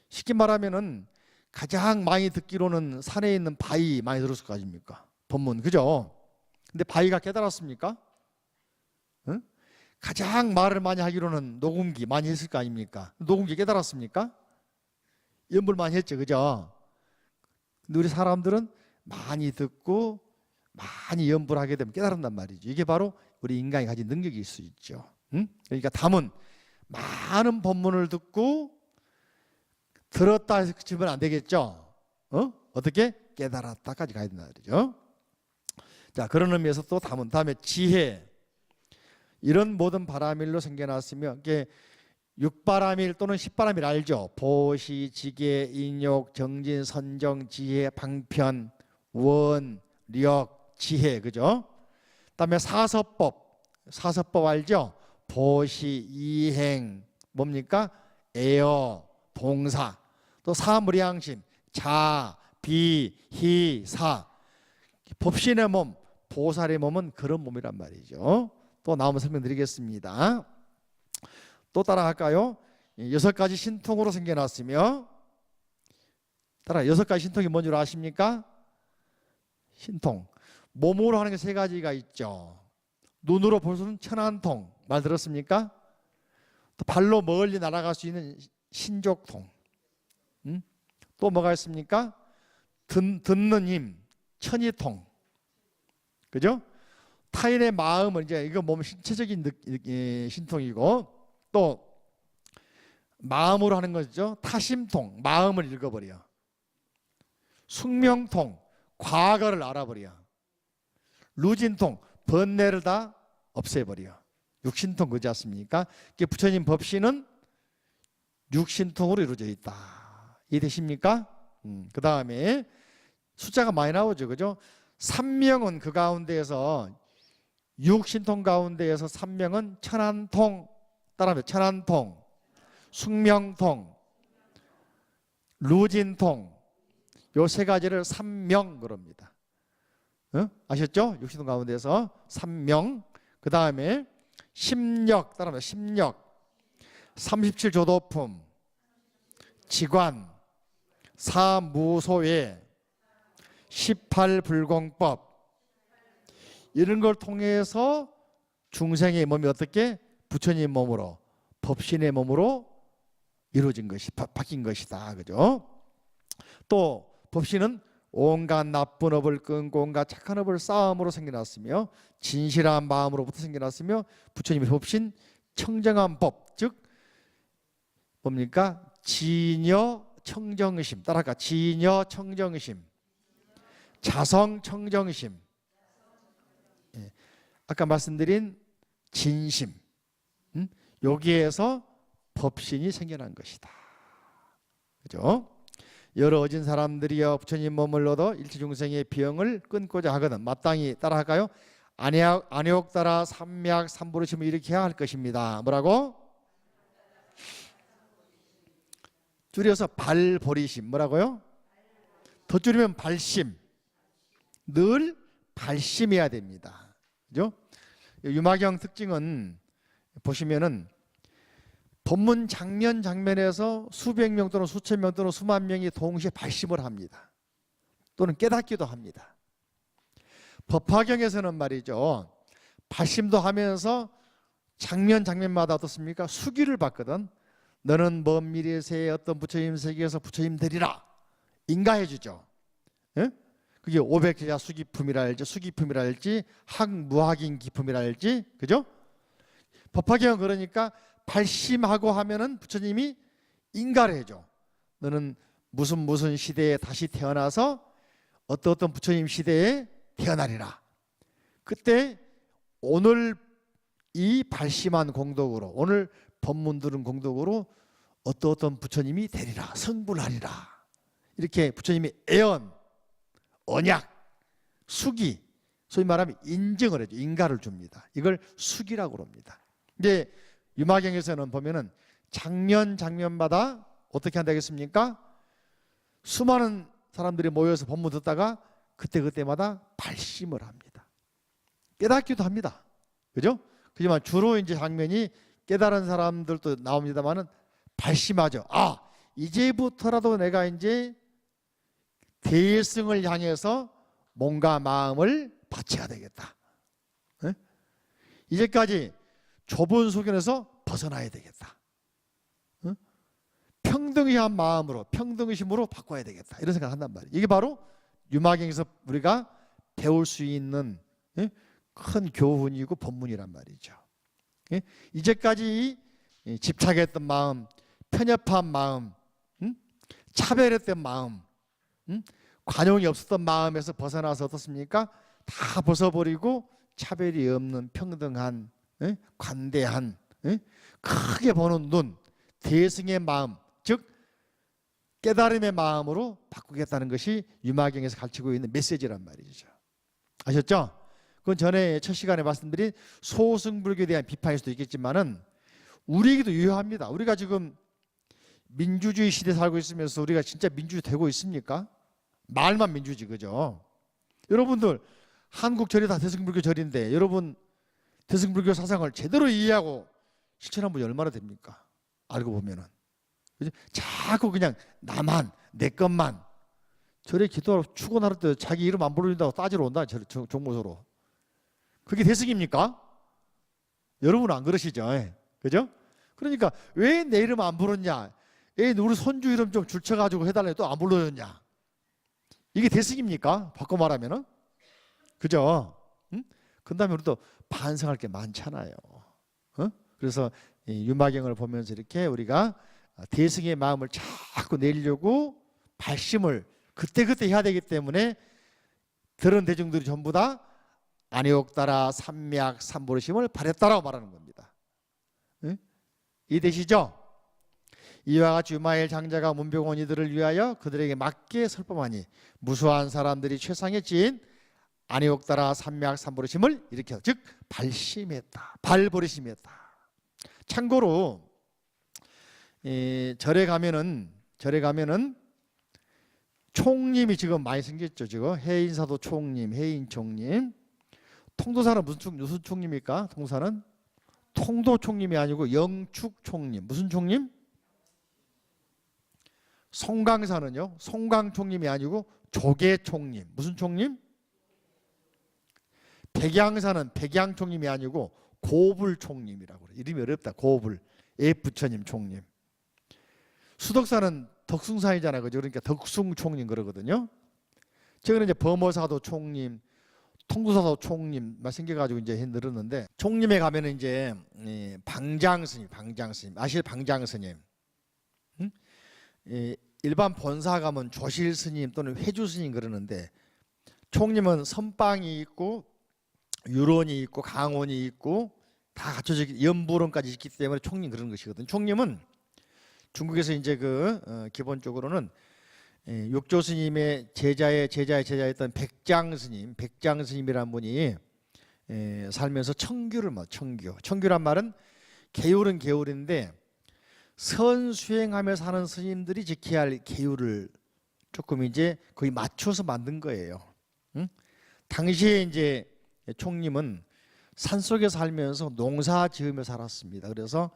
쉽게 말하면은 가장 많이 듣기로는 산에 있는 바위 많이 들었을 거 아닙니까? 법문, 그죠? 근데 바위가 깨달았습니까? 응? 가장 말을 많이 하기로는 녹음기 많이 했을 거 아닙니까? 녹음기 깨달았습니까? 연불 많이 했죠, 그죠? 근데 우리 사람들은 많이 듣고 많이 연불하게 되면 깨달은단 말이죠. 이게 바로 우리 인간이 가진 능력일 수 있죠. 응? 그러니까 담은 많은 법문을 듣고 들었다 해서 그치면 안 되겠죠. 어떻게? 깨달았다까지 가야 된다 말이죠. 자, 그런 의미에서 또 담은 다음에 지혜. 이런 모든 바라밀로 생겨났으며 이게 육바라밀 또는 십바라밀 알죠? 보시, 지계, 인욕, 정진, 선정, 지혜, 방편, 원, 력, 지혜, 그죠? 그다음에 사서법 알죠? 보시, 이행, 뭡니까? 에어, 동사, 또 사무량심, 자, 비, 희, 사. 법신의 몸, 보살의 몸은 그런 몸이란 말이죠. 또 나오면 설명드리겠습니다. 또 따라할까요? 6가지 신통으로 생겨났으며, 따라 6가지 신통이 뭔 줄 아십니까? 신통. 몸으로 하는 게 3가지가 있죠. 눈으로 볼 수는 천안통, 말 들었습니까? 또 발로 멀리 날아갈 수 있는 신족통. 또 뭐가 있습니까? 듣는 힘, 천이통. 그죠? 타인의 마음은 이제 이거 몸 신체적인 신통이고, 또 마음으로 하는 거죠. 타심통, 마음을 읽어버려. 숙명통, 과거를 알아버려. 루진통, 번뇌를 다 없애버려. 육신통, 그렇지 않습니까? 부처님 법신은 육신통으로 이루어져 있다. 이해되십니까? 그 다음에 숫자가 많이 나오죠, 그죠? 삼명은 그 가운데에서 육신통 가운데에서 삼명은 천안통, 따라하면 천안통, 숙명통, 루진통, 요 3가지를 삼명 그럽니다. 아셨죠? 육신통 가운데에서 삼명. 그 다음에 심력, 따라하면 심력, 37조도품, 지관, 사무소외, 18불공법, 이런 걸 통해서 중생의 몸이 어떻게? 부처님 몸으로, 법신의 몸으로 이루어진 것이, 바뀐 것이다. 그죠? 또 법신은 온갖 나쁜 업을 끊고 온갖 착한 업을 쌓음으로 생겨났으며, 진실한 마음으로부터 생겨났으며, 부처님의 법신 청정한 법, 즉 뭡니까? 진여 청정심, 따라할까? 진여 청정심, 자성 청정심, 아까 말씀드린 진심, 여기에서 법신이 생겨난 것이다. 그죠? 여러 어진 사람들이여 부처님 몸을 얻어 일체중생의 병을 끊고자 하거든 마땅히 따라할까요? 안욕 따라 삼약 삼부르심을 일으켜야 할 것입니다. 뭐라고? 줄여서 발보리심. 뭐라고요? 더 줄이면 발심. 늘 발심해야 됩니다. 그죠? 유마경 특징은 보시면은 법문 장면에서 수백 명 또는 수천 명 또는 수만 명이 동시에 발심을 합니다. 또는 깨닫기도 합니다. 법화경에서는 말이죠, 발심도 하면서 장면마다 어떻습니까? 수기를 받거든. 너는 먼 미래세에 어떤 부처님 세계에서 부처님 되리라 인가해 주죠. 예? 그게 500제자 수기품이라 할지 학무학인 기품이라 할지, 그죠? 법화경은 그러니까 발심하고 하면은 부처님이 인가를 해줘. 너는 무슨 시대에 다시 태어나서 어떤 부처님 시대에 태어나리라. 그때 오늘 이 발심한 공덕으로, 오늘 법문 들은 공덕으로 어떤 부처님이 되리라, 성불하리라. 이렇게 부처님이 애언, 언약, 수기, 소위 말하면 인증을 해줘. 인가를 줍니다. 이걸 수기라고 합니다. 근데 유마경에서는 보면은 장면마다 어떻게 한다겠습니까? 수많은 사람들이 모여서 법문 듣다가 그때마다 발심을 합니다. 깨닫기도 합니다. 그죠? 그지만 주로 이제 장면이 깨달은 사람들도 나옵니다만은 발심하죠. 아, 이제부터라도 내가 이제 대승을 향해서 몸과 마음을 바쳐야 되겠다. 네? 이제까지 좁은 소견에서 벗어나야 되겠다. 평등한 마음으로, 평등심으로 바꿔야 되겠다. 이런 생각을 한단 말이에요. 이게 바로 유마경에서 우리가 배울 수 있는 큰 교훈이고 본문이란 말이죠. 이제까지 집착했던 마음, 편협한 마음, 차별했던 마음, 관용이 없었던 마음에서 벗어나서 어떻습니까? 다 벗어버리고 차별이 없는 평등한, 관대한, 크게 보는 눈, 대승의 마음, 즉 깨달음의 마음으로 바꾸겠다는 것이 유마경에서 가르치고 있는 메시지란 말이죠. 아셨죠? 그건 전에 첫 시간에 말씀드린 소승불교에 대한 비판일 수도 있겠지만은 우리에게도 유효합니다. 우리가 지금 민주주의 시대에 살고 있으면서 우리가 진짜 민주주의 되고 있습니까? 말만 민주주의, 그죠? 여러분들 한국 절이 다 대승불교 절인데 여러분 대승불교 사상을 제대로 이해하고 실천한 분이 얼마나 됩니까? 알고 보면은. 그죠? 자꾸 그냥 나만, 내 것만. 절에 기도하러 축원할 때 자기 이름 안 부르는다고 따지러 온다, 종무소로. 그게 대승입니까? 여러분은 안 그러시죠? 그죠? 그러니까 왜 내 이름 안 부르냐? 왜 우리 손주 이름 좀 줄쳐가지고 해달라고 또 안 불러줬냐? 이게 대승입니까? 바꿔 말하면은. 그죠? 응? 그 다음에 우리도 반성할 게 많잖아요. 그래서 이 유마경을 보면서 이렇게 우리가 대승의 마음을 자꾸 내려고 발심을 그때그때 해야 되기 때문에 들은 대중들이 전부 다 안이옥따라 삼맥 삼보르심을 바랬다라고 말하는 겁니다. 이해되시죠? 이와 같이 유마엘 장자가 문병원 이들을 위하여 그들에게 맞게 설법하니 무수한 사람들이 최상의 지인 안이옥따라 삼맥 삼보르심을 일으켜, 즉 발심했다, 발버리심했다. 참고로 절에 가면은 총님이 지금 많이 생겼죠. 지금 해인사도 총님, 해인총님. 통도사는 무슨 총님입니까? 통도사는 통도총님이 아니고 영축총님. 무슨 총님? 송강사는요, 송강총님이 아니고 조계총님. 무슨 총님? 백양사는 백양총님이 아니고 고불총님이라고 그래요. 이름이 어렵다. 고불, 애부처님 총님. 수덕사는 덕숭사이잖아요, 그죠? 그러니까 덕숭총님 그러거든요. 최근에 이제 범어사도 총님, 통도사도 총님 생겨가지고 이제 늘었는데, 총님에 가면은 이제 방장스님, 아실 방장스님. 일반 본사 가면 조실스님 또는 회주스님 그러는데, 총님은 선방이 있고 유론이 있고 강원이 있고 다 갖춰져 있기, 연부론까지 있기 때문에 총님 그런 것이거든요. 총님은 중국에서 이제 기본적으로는 육조 스님의 제자였던 백장 스님이라는 분이 살면서 청규를 청규란 말은 계율은 계율인데 선수행하며 사는 스님들이 지켜야 할 계율을 조금 이제 거의 맞춰서 만든 거예요. 당시에 이제 총님은 산속에 살면서 농사 지으며 살았습니다. 그래서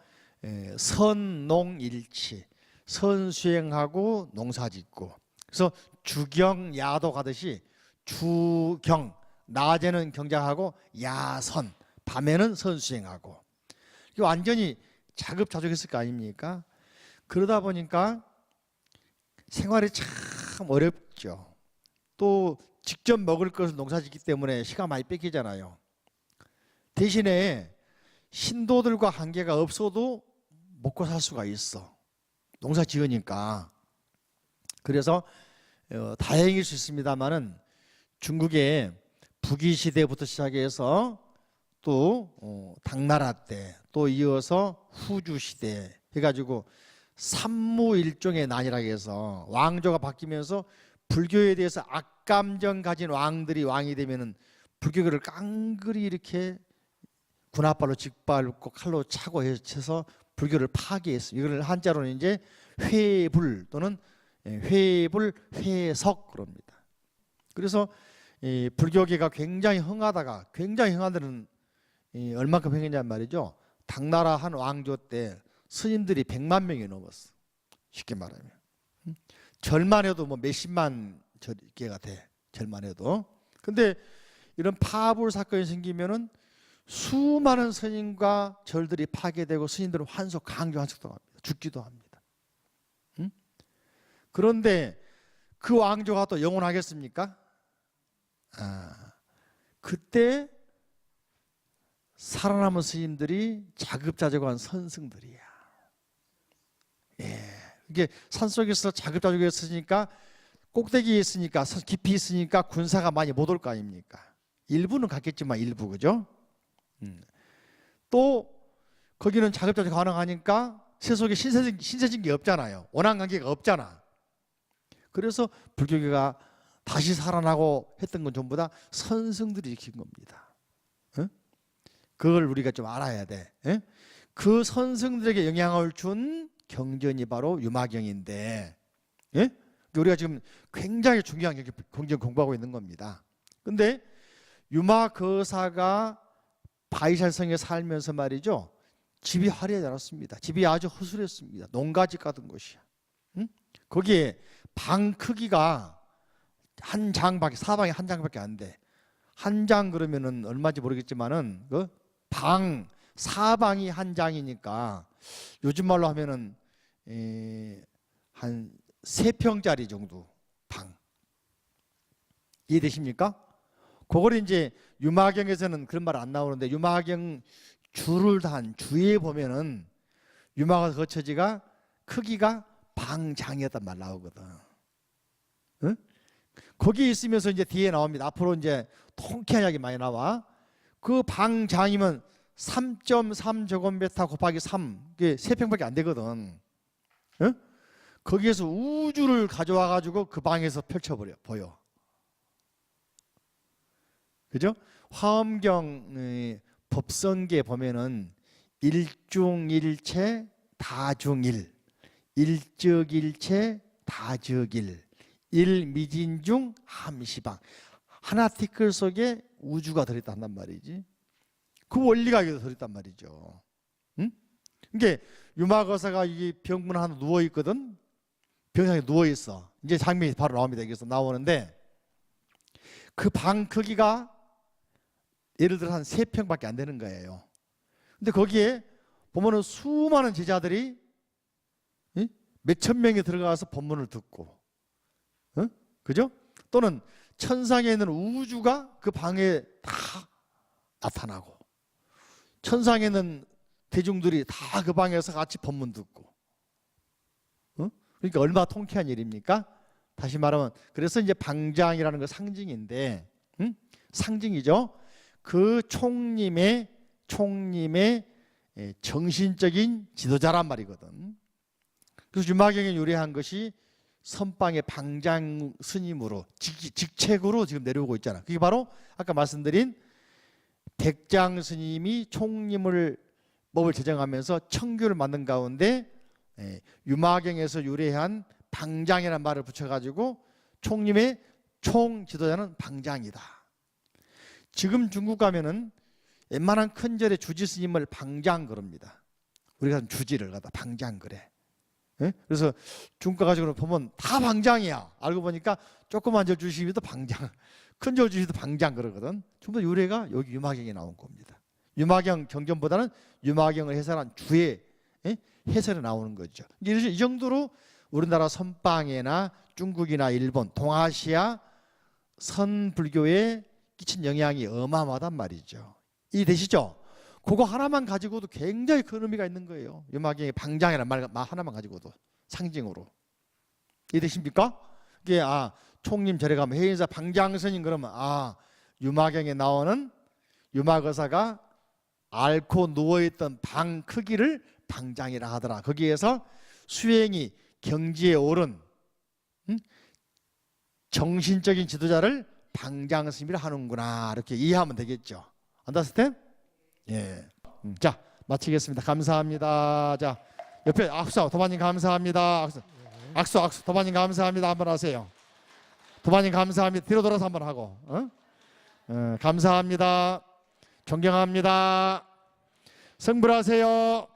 선농일치, 선수행하고 농사짓고, 그래서 주경야도 가듯이 주경, 낮에는 경작하고 야선, 밤에는 선수행하고, 이게 완전히 자급자족했을 거 아닙니까? 그러다 보니까 생활이 참 어렵죠. 또 직접 먹을 것을 농사짓기 때문에 시간 많이 뺏기잖아요. 대신에 신도들과 관계가 없어도 먹고 살 수가 있어. 농사 지으니까. 그래서 다행일 수 있습니다만은 중국의 북위 시대부터 시작해서 또 당나라 때, 또 이어서 후주 시대 해가지고 삼무일종의 난이라고 해서 왕조가 바뀌면서 불교에 대해서 악감정 가진 왕들이 왕이 되면은 불교를 깡그리 이렇게 군합발로 직밟고 칼로 차고 해서 불교를 파괴했습니다. 이걸 한자로는 이제 회불 또는 회석 그럽니다. 그래서 불교계가 굉장히 흥하다가, 굉장히 흥한 데는 얼마큼 흥했냐는 말이죠. 당나라 한 왕조 때 스님들이 100만 명이 넘었어. 쉽게 말하면 절만 해도 뭐 몇십만 개가 돼. 절만 해도. 근데 이런 파불 사건이 생기면은 수많은 스님과 절들이 파괴되고 스님들은 강제 환속도 합니다. 죽기도 합니다. 응? 그런데 그 왕조가 또 영원하겠습니까? 그때 살아남은 스님들이 자급자족한 선승들이야. 예, 이게 산속에서 자급자족해 있으니까, 꼭대기에 있으니까, 깊이 있으니까 군사가 많이 못 올 거 아닙니까? 일부는 갔겠지만 일부, 그죠? 또 거기는 자급자족 가능하니까 세속에 신세진 게 없잖아요. 원한관계가 없잖아. 그래서 불교계가 다시 살아나고 했던 건 전부 다 선승들이 일으킨 겁니다. 어? 그걸 우리가 좀 알아야 돼. 예? 그 선승들에게 영향을 준 경전이 바로 유마경인데, 예? 우리가 지금 굉장히 중요한 경전 공부하고 있는 겁니다. 근데 유마거사가 바이살성에 살면서 말이죠, 집이 화려하지 않았습니다. 집이 아주 허술했습니다. 농가집 같은 곳이야. 응? 거기에 방 크기가 한 장밖에, 사방에 한 장밖에 안 돼. 한 장 그러면은 얼마인지 모르겠지만은 그 방 사방이 한 장이니까 요즘 말로 하면은 한 3평짜리 정도 방. 이해되십니까? 그걸 이제 유마경에서는 그런 말 안 나오는데, 유마경 줄을 단 주에 보면은 유마가 거처지가 크기가 방장이었단 말 나오거든. 응? 거기 있으면서 이제 뒤에 나옵니다. 앞으로 이제 통쾌한 이야기 많이 나와. 그 방장이면 3.3제곱미터 곱하기 3, 그게 3평밖에 안 되거든. 응? 거기에서 우주를 가져와 가지고 그 방에서 펼쳐버려 보여. 그죠? 화엄경 법성계 보면은 일중일체 다중일, 일적일체 다적일, 일미진중 함시방, 한 아티클 속에 우주가 들어있다 한단 말이지. 그 원리가 여기서 들어있단 말이죠. 응? 이게 유마거사가 이 병문 하나 누워 있거든. 병상에 누워 있어. 이제 장면이 바로 나옵니다. 여기서 나오는데, 그 방 크기가 예를 들어 한 3평밖에 안 되는 거예요. 근데 거기에 보면은 수많은 제자들이 몇천 명이 들어가서 법문을 듣고, 그죠? 또는 천상에 있는 우주가 그 방에 다 나타나고, 천상에 있는 대중들이 다 그 방에서 같이 법문 듣고, 그러니까 얼마나 통쾌한 일입니까? 다시 말하면, 그래서 이제 방장이라는 건 상징인데, 상징이죠. 그 총림의 정신적인 지도자란 말이거든. 그래서 유마경에 유래한 것이 선방의 방장 스님으로 직책으로 지금 내려오고 있잖아. 그게 바로 아까 말씀드린 백장 스님이 총림을 법을 제정하면서 청규를 만든 가운데 유마경에서 유래한 방장이라는 말을 붙여가지고 총림의 총 지도자는 방장이다. 지금 중국 가면은 웬만한 큰 절의 주지 스님을 방장 그럽니다. 우리가 주지를 갖다 방장 그래. 그래서 중국 가가지고 보면 다 방장이야. 알고 보니까 조그만 절 주시기도 방장, 큰 절 주시기도 방장 그러거든. 전부 유래가 여기 유마경에 나온 겁니다. 유마경 경전보다는 유마경을 해설한 주의 해설에 나오는 거죠. 이 정도로 우리나라 선방이나 중국이나 일본, 동아시아 선불교에 끼친 영향이 어마어마하단 말이죠. 이해되시죠? 그거 하나만 가지고도 굉장히 큰 의미가 있는 거예요. 유마경의 방장이라는 말 하나만 가지고도 상징으로. 이해되십니까? 이게 총림 절에 가면 해인사 방장스님 그러면 유마경에 나오는 유마거사가 앓고 누워있던 방 크기를 방장이라 하더라. 거기에서 수행이 경지에 오른 정신적인 지도자를 방장스님이라 하는구나. 이렇게 이해하면 되겠죠. 안다스템? 예. 자, 마치겠습니다. 감사합니다. 자, 옆에 악수, 도마님 감사합니다. 악수, 도마님 감사합니다. 한번 하세요. 도마님 감사합니다. 뒤로 돌아서 한번 하고. 감사합니다. 존경합니다. 성불하세요.